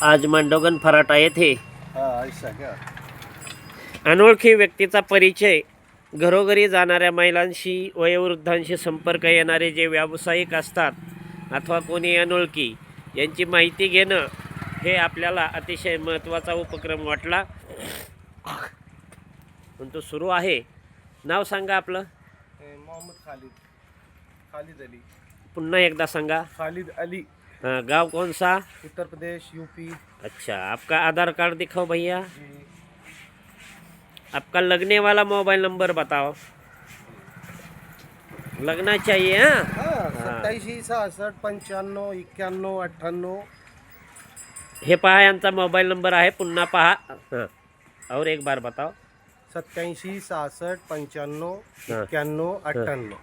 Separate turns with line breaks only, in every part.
आज मांडोगन फराटा येथे
ऐसा क्या?
अनोळखी व्यक्तीचा परिचय, घरोघरी जाणाऱ्या महिलांशी, वयोवृद्धांशी संपर्क येणारे जे व्यावसायिक असतात अथवा कोणी अनोळखी यांची माहिती घेणं हे आपल्याला अतिशय महत्त्वाचा उपक्रम वाटला. पण तो सुरू आहे. नाव सांगा आपलं.
मोहम्मद खालिद खालिद अली.
पुन्हा एकदा सांगा.
खालिद अली.
गांव कौन सा?
उत्तर प्रदेश, यूपी।
अच्छा, आपका आधार कार्ड दिखाओ भैया.
जी।
आपका लगने वाला मोबाइल नंबर बताओ. लगना चाहिए. हाँ,
87 66 95 91 98।
हे पहा, यांचा मोबाईल नंबर आहे. पुन्हा पहा. हां, और एक बार बताओ.
87 66 95
हाँ।
91 98।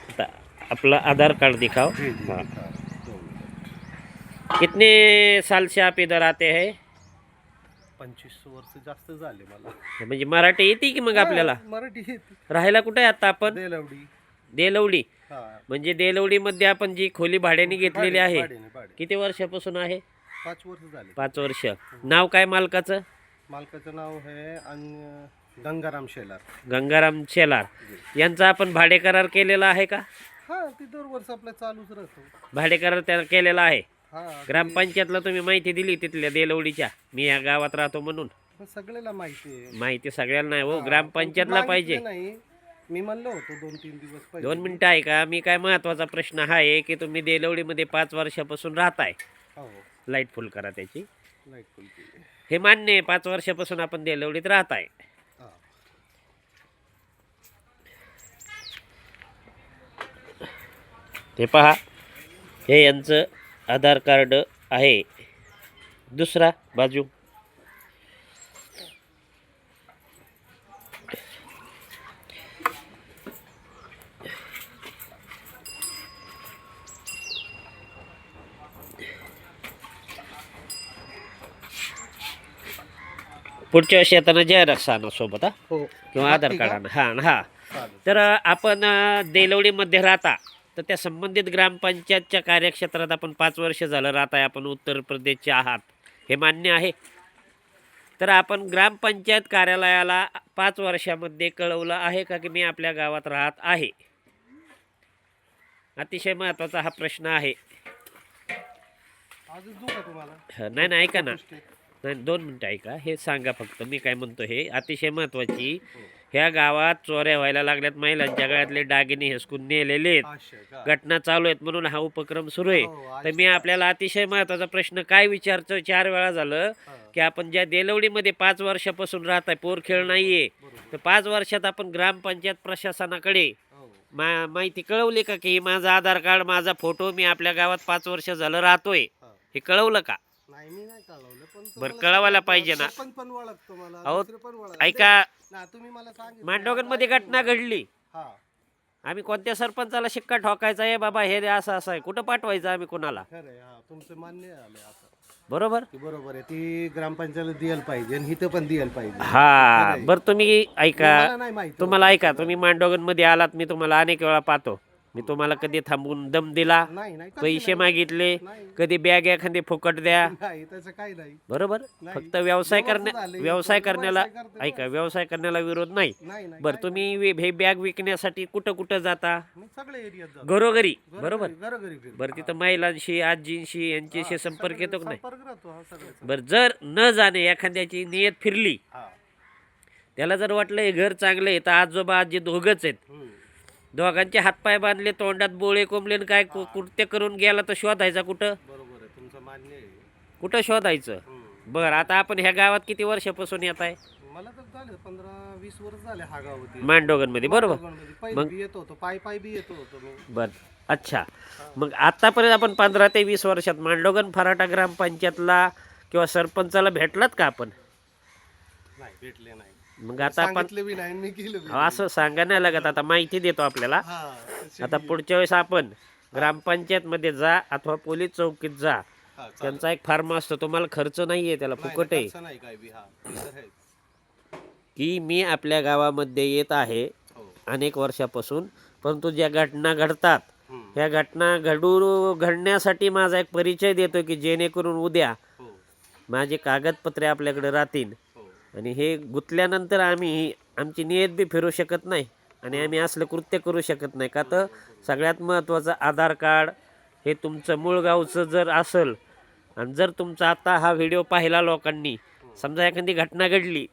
आता आपला आधार कार्ड दिखाओ.
जी जी।
हाँ.
हाँ।
कितने साल से आप इधर आते हैं?
25 वर्ष जास्त झाले मला.
म्हणजे मराठी येते की मग आपल्याला?
मराठी येते.
राहायला कुठे आहे आता आपण?
देलवडी।
देलवडी.
हा.
म्हणजे देलवडीमध्ये आपण जी खोली भाड्याने घेतलेली आहे,
भाडे।
किती वर्षापासून आहे?
5 वर्ष झाले.
5 वर्ष. नाव काय मालकाचं?
मालकाचं नाव आहे गंगाराम शेलार।
गंगाराम शेलार. यांचा आपण भाडे करार केलेला आहे का?
हा, ती 2 वर्ष आपल्या चालूच राहतो.
भाडे करार त्याला केलेला आहे.
हा,
ग्रामपंचायतला तुम्ही माहिती दिली तिथल्या देलवडीच्या, मी या गावात राहतो म्हणून?
सगळ्याला माहिती आहे.
माहिती सगळ्यांना नाही हो,
हा,
ग्रामपंचायतला
पण
पाहिजे.
नाही, मी म्हणलो होतो 2-3 दिवस पहिले.
2 मिनिटं आहे का? मी काय महत्त्वाचा प्रश्न हा आहे की तुम्ही देलवडीमध्ये 5 वर्षापासून राहताय.
हो,
लाईट फुल करा त्याची.
लाईट फुल केली.
हे मान्य आहे, 5 वर्षापासून आपण देलवडीत राहताय.
हा.
ते पहा, हे यांचं आधार कार्ड आहे. दुसरा बाजू. पुढच्या वर्षी येताना झेरॉक्स आणा सोबत.
हो,
किंवा आधार कार्ड आणा. हा.
चालेल.
तर आपण देलवडीमध्ये राहता, तर त्या संबंधित ग्रामपंचायतच्या कार्यक्षेत्रात आपण 5 वर्ष झालं राहत आहे. आपण उत्तर प्रदेशचे आहात, हे मान्य आहे. तर आपण ग्रामपंचायत कार्यालयाला 5 वर्षामध्ये कळवलं आहे का की मी आपल्या गावात राहत आहे? अतिशय महत्त्वाचा हा प्रश्न आहे.
अजून देऊ का तुम्हाला?
नाही ऐका ना. नाही, 2 मिनटं ऐका. हे सांगा फक्त, मी काय म्हणतो हे अतिशय महत्त्वाची. ह्या गावात चोऱ्या व्हायला लागल्यात, महिलांच्या गळ्यातले दागिने हिसकून नेलेले आहेत, घटना चालू आहेत, म्हणून हा उपक्रम सुरू आहे. तर मी आपल्याला अतिशय महत्त्वाचा प्रश्न काय विचारतो, 4 वेळा झालं की आपण ज्या देलवडीमध्ये 5 वर्षापासून राहत आहे, पोरखेळ नाहीये, तर 5 वर्षात आपण ग्रामपंचायत प्रशासनाकडे माहिती कळवली का की माझं आधार कार्ड, माझा फोटो, मी आपल्या गावात 5 वर्ष झालं राहतोय, हे कळवलं का?
नाही, मी नाही कळवलं, पण
बरं कळवायला पाहिजे ना.
पण ओळखतो मला.
अहो,
दुसरे पण ओळखतो.
ऐका,
ना, तुम्ही मला सांगितलं.
मांडोगनमध्ये घटना घडली.
हा.
आम्ही कोणत्या सरपंचाला शिक्का ठोकायचा आहे बाबा, हे असं असं आहे, कुठं पाठवायचं आम्ही कोणाला?
खरं आहे. हा, तुमचं मान्य झालं असं.
बरोबर.
ती बरोबर आहे. ती ग्रामपंचायतला द्यायला पाहिजे आणि इथं पण द्यायला पाहिजे.
हा, बरं तुम्ही ऐका,
मला नाही माहिती.
तुम्हाला ऐका, तुम्ही मांडोगनमध्ये आलात, मी तुम्हाला अनेक वेळा पाहतो. मी तुम्हाला कधी थांबून दम दिला,
नाही नाही, कधी
पैसे
नाही.
मागितले,
नाही.
कधी बॅग एखादी फुकट द्या?
नाही, तसं काही नाही.
बरोबर.
नाही.
फक्त व्यवसाय
व्यवस्थित झाले.
व्यवसाय करण्याला
व्यवसाय करते
ऐका, व्यवसाय करण्याला विरोध नाही.
नाही नाही,
बरं, तुम्ही हे बॅग विकण्यासाठी कुठं कुठं जाता?
मी सगळे एरियात जातो.
घरोघरी. बरोबर.
घरोघरी फिरतो.
बरं, तिथं महिलांशी, आजींशी यांच्याशी संपर्क येतो की नाही?
संपर्क राहतो. हा, सगळ्याचा.
बरं, जर न जाणे एखाद्याची नियत फिरली,
हा.
त्याला जर वाटलं हे घर चांगलं आहे, तर आजोबा आजी दोघंच आहेत,
हम्म.
दोघांचे हातपाय बांधले, तोंडात बोळे कोंबले, काय कृत्य करून गेला, तर शोधायचा कुठं?
बरोबर आहे, तुमचं मान्य आहे.
कुठं शोधायचं? बरं, आता आपण ह्या गावात किती वर्षापासून येत आहे?
मला तर झाले 15-20 वर्ष झाले हा गाव होती.
मांडोगनमध्ये. बरोबर.
पहिले बी येत होतो, पायी बी येत होतो मी.
बरं, अच्छा. मग आतापर्यंत आपण 15 ते 20 वर्षात मांडोगन फराटा ग्रामपंचायतला किंवा सरपंचाला भेटलात का आपण?
नाही, भेटले नाही.
मग आता आपण
सांगितलं बी नाही, मी केलं बी.
असं सांगा नाही लागत. आता माहिती देतो आपल्याला.
हा,
आता पुढच्या वेळेस आपण ग्रामपंचायतमध्ये जा अथवा पोलीस चौकीत जा,
हा, चालेल.
त्यांचा एक फार्म असतो, तुम्हाला खर्च नाही आहे, त्याला
नाही,
फुकट आहे,
तसं नाही काय बी. हा, इथं आहे.
की मी आपल्या गावामध्ये येत आहे
हो.
अनेक वर्षापासून, परंतु ज्या घटना घडतात ह्या घटना घडण्यासाठी माझा एक परिचय देतो की जेणेकरून उद्या माझे कागदपत्रे आपल्याकडे राहतील आणि हे गुंतल्यानंतर आम्ही आमची नियत बी फिरू शकत नाही आणि आम्ही असलं कृत्य करू शकत नाही. का तर सगळ्यात महत्त्वाचं आधार कार्ड हे तुमचं मूळ गावचं जर असेल आणि जर तुमचा आता हा व्हिडिओ पाहिला लोकांनी, समजा एखादी घटना घडली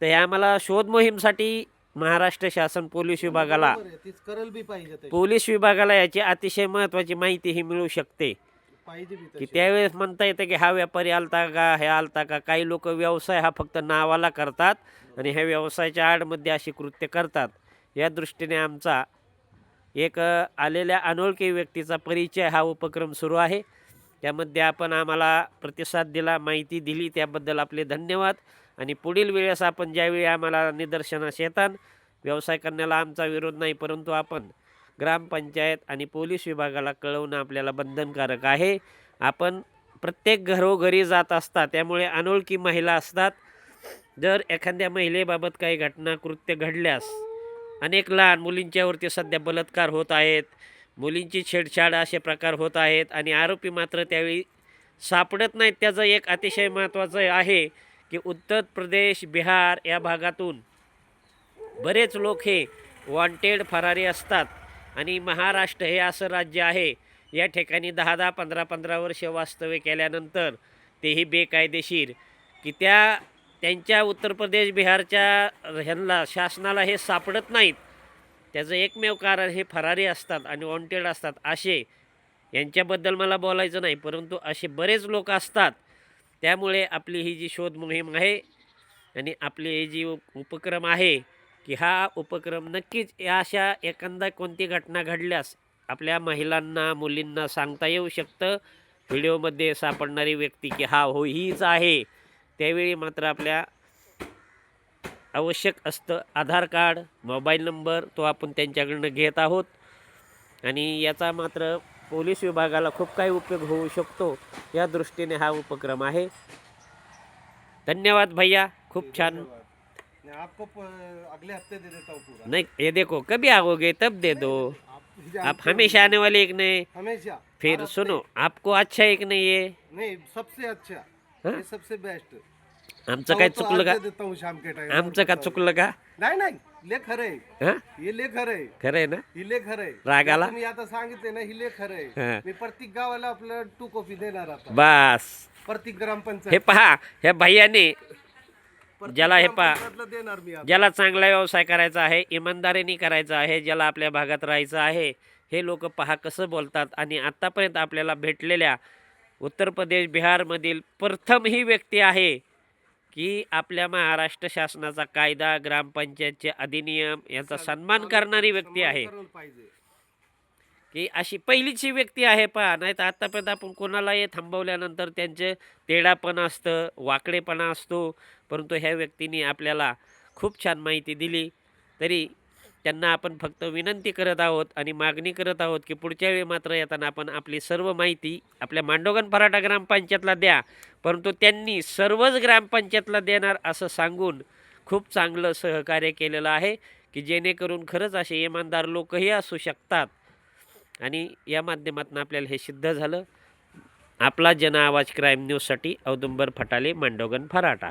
तर हे आम्हाला शोध मोहीमसाठी महाराष्ट्र शासन पोलीस विभागाला
बरोबर आहे, तीच करल बी पाहिजे तशी.
पोलीस विभागाला याची अतिशय महत्त्वाची माहिती ही मिळू शकते
पाहिजे बी
की
तशी.
त्यावेळेस म्हणता येतं की हा व्यापारी आलता का, हे आलता का. काही लोक व्यवसाय हा फक्त नावाला करतात आणि ह्या व्यवसायाच्या आडमध्ये अशी कृत्य करतात. या दृष्टीने आमचा एक आलेल्या अनोळखी व्यक्तीचा परिचय हा उपक्रम सुरू आहे. त्यामध्ये आपण आम्हाला प्रतिसाद दिला, माहिती दिली, त्याबद्दल आपले धन्यवाद. आणि पुढील वेळेस आपण ज्यावेळी आम्हाला निदर्शनास येतात, व्यवसाय करण्याला आमचा विरोध नाही, परंतु आपण ग्रामपंचायत आणि पोलीस विभागाला कळवणं आपल्याला बंधनकारक आहे. आपण प्रत्येक घरोघरी जात असतात, त्यामुळे अनोळखी महिला असतात. जर एखाद्या महिलेबाबत काही घटना कृत्य घडल्यास अनेक लहान मुलींच्यावरती सध्या बलात्कार होत आहेत, मुलींची छेडछाड असे प्रकार होत आहेत आणि आरोपी मात्र त्यावेळी सापडत नाहीत. त्याचं एक अतिशय महत्त्वाचं आहे की उत्तर प्रदेश, बिहार या भागातून बरेच लोक हे वॉन्टेड फरारी असतात आणि महाराष्ट्र हे असं राज्य आहे, या ठिकाणी 10-10, 15-15 वर्ष वास्तव्य केल्यानंतर तेही बेकायदेशीर की त्यांच्या उत्तर प्रदेश, बिहारच्या ह्यांना शासनाला हे सापडत नाहीत. त्याचं एकमेव कारण हे फरारी असतात आणि वॉन्टेड असतात. असे यांच्याबद्दल मला बोलायचं नाही, परंतु असे बरेच लोक असतात. त्यामुळे आपली ही जी शोध मोहीम आहे आणि आपली ही जी उपक्रम आहे की हा उपक्रम नक्कीच या अशा एखादा कोणती घटना घडल्यास आपल्या महिलांना, मुलींना सांगता येऊ शकतं. व्हिडिओमध्ये सापडणारी व्यक्ती की हा हो हीच आहे, त्यावेळी मात्र आपल्या आवश्यक असतं आधार कार्ड, मोबाईल नंबर, तो आपण त्यांच्याकडनं घेत आहोत आणि याचा मात्र पोलीस विभागाला खूप काही उपयोग होऊ शकतो. या दृष्टीने हा उपक्रम आहे. धन्यवाद भैया, खूप छान.
नहीं, आपको अगले हफ्ते दे देता हूँ पूरा।
नहीं ये देखो, कभी आओगे तब दे दो. आप
जानते
हमेशा आने वाले एक नहीं.
हो, हमेशा।
फिर
हर
सुनो,
हफ्ते।
आपको अच्छा एक नहीं है.
नहीं, सबसे अच्छा,
हाँ?
ये सबसे बेस्ट।
आमचं काय
तो
चुकलं
आज
का?
दे देता हूँ शाम के टाइम।
आमचं का चुकलं का?
नाही नाही, ले खरंय,
हां,
हे ले खरंय,
खरं आहे ना?
ही ले खरंय।
राग आला?
तुम्ही आता सांगितले ना, ही ले खरंय।
हां.
मी प्रत्येक गावाला आपलं 2 कॉपी देणार आता,
बस
प्रत्येक
हे
ग्रामपंचायत
पहा, ह्या भैयाने ज्याला हे पहा,
देणार मी आता।
ज्याला चांगला व्यवसाय करायचा आहे, इमानदारीने करायचा आहे, ज्याला आपल्या भागात राहायचं आहे, हे लोक पहा कसं बोलतात. आणि आत्तापर्यंत आपल्याला भेटलेल्या उत्तर प्रदेश, बिहारमधील प्रथम ही व्यक्ती आहे की आपल्या महाराष्ट्र शासनाचा कायदा, ग्रामपंचायतचे अधिनियम याचा सन्मान करणारी व्यक्ती आहे.
करायला पाहिजे।
की अशी पहिलीच ही व्यक्ती आहे पहा. नाही तर आत्तापर्यंत आपण कोणालाही थांबवल्यानंतर त्यांचे तेडापण असतं, वाकडेपणा असतो, परंतु ह्या व्यक्तीने आपल्याला खूप छान माहिती दिली. तरी त्यांना आपण फक्त विनंती करत आहोत आणि मागणी करत आहोत की पुढच्या वेळी मात्र येताना आपण आपली सर्व माहिती आपल्या मांडोगण फराटा ग्रामपंचायतला द्या, परंतु त्यांनी सर्वच ग्रामपंचायतला देणार असं सांगून खूप चांगलं सहकार्य केलेलं आहे की जेणेकरून खरंच असे इमानदार लोकही असू शकतात. आणि या माध्यमातून आपल्याला हे सिद्ध झालं. आपला जन आवाज क्राईम न्यूजसाठी औदुंबर फटाले, मांडोगण फराटा.